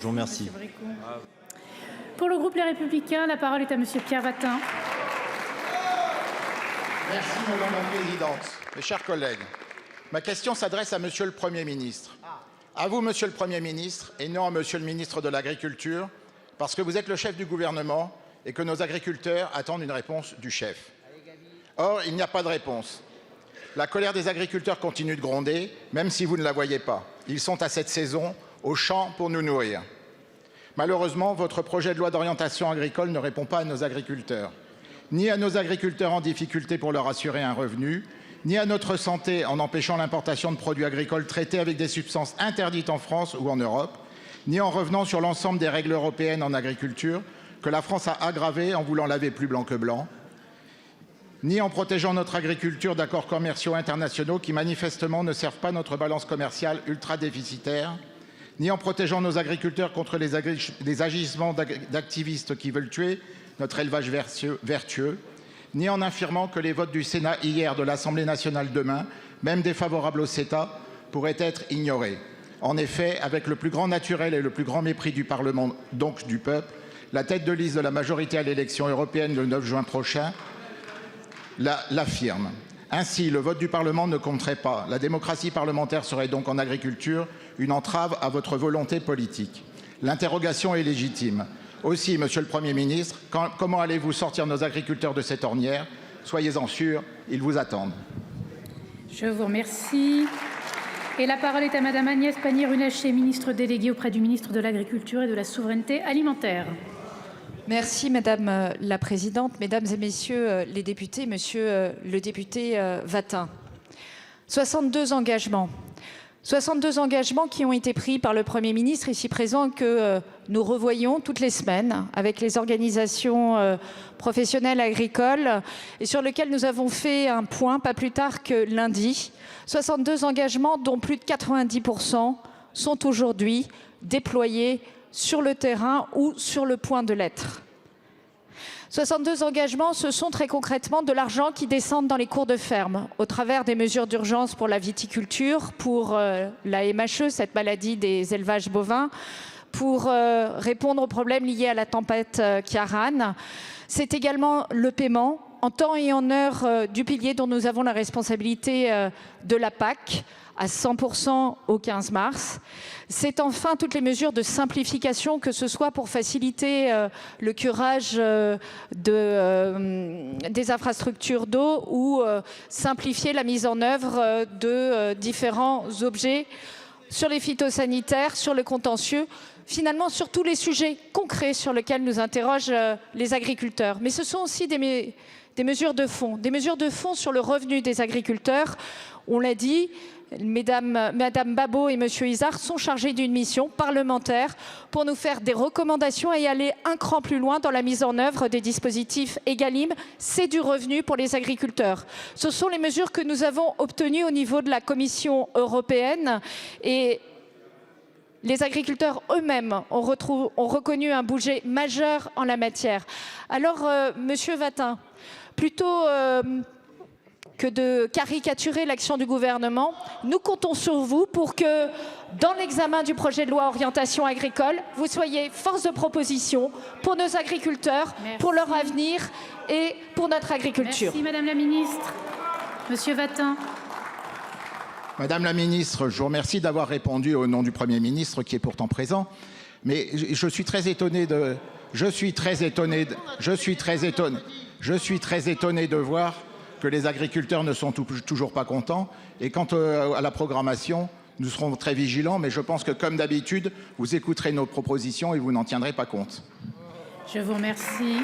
Je vous remercie. Pour le groupe Les Républicains, la parole est à Monsieur Pierre Vatin. Merci Madame la Présidente. Mes chers collègues, ma question s'adresse à Monsieur le Premier ministre. À vous, Monsieur le Premier ministre, et non à Monsieur le ministre de l'Agriculture, parce que vous êtes le chef du gouvernement et que nos agriculteurs attendent une réponse du chef. Or, il n'y a pas de réponse. La colère des agriculteurs continue de gronder, même si vous ne la voyez pas. Ils sont à cette saison au champ pour nous nourrir. Malheureusement, votre projet de loi d'orientation agricole ne répond pas à nos agriculteurs, ni à nos agriculteurs en difficulté pour leur assurer un revenu, ni à notre santé en empêchant l'importation de produits agricoles traités avec des substances interdites en France ou en Europe, ni en revenant sur l'ensemble des règles européennes en agriculture que la France a aggravées en voulant laver plus blanc que blanc, ni en protégeant notre agriculture d'accords commerciaux internationaux qui manifestement ne servent pas notre balance commerciale ultra déficitaire, ni en protégeant nos agriculteurs contre les agissements d'activistes qui veulent tuer notre élevage vertueux, ni en affirmant que les votes du Sénat hier, de l'Assemblée nationale demain, même défavorables au CETA, pourraient être ignorés. En effet, avec le plus grand naturel et le plus grand mépris du Parlement, donc du peuple, la tête de liste de la majorité à l'élection européenne le 9 juin prochain l'affirme. Ainsi, le vote du Parlement ne compterait pas. La démocratie parlementaire serait donc en agriculture une entrave à votre volonté politique. L'interrogation est légitime. Aussi, Monsieur le Premier ministre, comment allez-vous sortir nos agriculteurs de cette ornière? Soyez-en sûrs, ils vous attendent. Je vous remercie. Et la parole est à Madame Agnès Pannier-Runacher, ministre déléguée auprès du ministre de l'Agriculture et de la Souveraineté alimentaire. Merci Madame la Présidente, Mesdames et Messieurs les députés, Monsieur le député Vatin. 62 engagements qui ont été pris par le Premier ministre ici présent, que nous revoyons toutes les semaines avec les organisations professionnelles agricoles et sur lesquels nous avons fait un point pas plus tard que lundi. 62 engagements dont plus de 90% sont aujourd'hui déployés sur le terrain ou sur le point de l'être. 62 engagements, ce sont très concrètement de l'argent qui descend dans les cours de ferme au travers des mesures d'urgence pour la viticulture, pour la MHE, cette maladie des élevages bovins, pour répondre aux problèmes liés à la tempête Ciarán. C'est également le paiement en temps et en heure du pilier dont nous avons la responsabilité de la PAC, à 100% au 15 mars. C'est enfin toutes les mesures de simplification, que ce soit pour faciliter le curage des infrastructures d'eau ou simplifier la mise en œuvre de différents objets sur les phytosanitaires, sur le contentieux, finalement sur tous les sujets concrets sur lesquels nous interrogent les agriculteurs. Mais ce sont aussi des mesures de fond sur le revenu des agriculteurs. On l'a dit, Madame Babot et Monsieur Izard sont chargés d'une mission parlementaire pour nous faire des recommandations et aller un cran plus loin dans la mise en œuvre des dispositifs Egalim. C'est du revenu pour les agriculteurs. Ce sont les mesures que nous avons obtenues au niveau de la Commission européenne et les agriculteurs eux-mêmes ont reconnu un budget majeur en la matière. Alors, Monsieur Vatin, plutôt que de caricaturer l'action du gouvernement, nous comptons sur vous pour que, dans l'examen du projet de loi orientation agricole, vous soyez force de proposition pour nos agriculteurs, pour leur avenir et pour notre agriculture. Merci Madame la Ministre. Monsieur Vatin. Madame la Ministre, je vous remercie d'avoir répondu au nom du Premier ministre qui est pourtant présent. Mais je suis très étonné de voir que les agriculteurs ne sont toujours pas contents. Et quant à la programmation, nous serons très vigilants, mais je pense que, comme d'habitude, vous écouterez nos propositions et vous n'en tiendrez pas compte. Je vous remercie.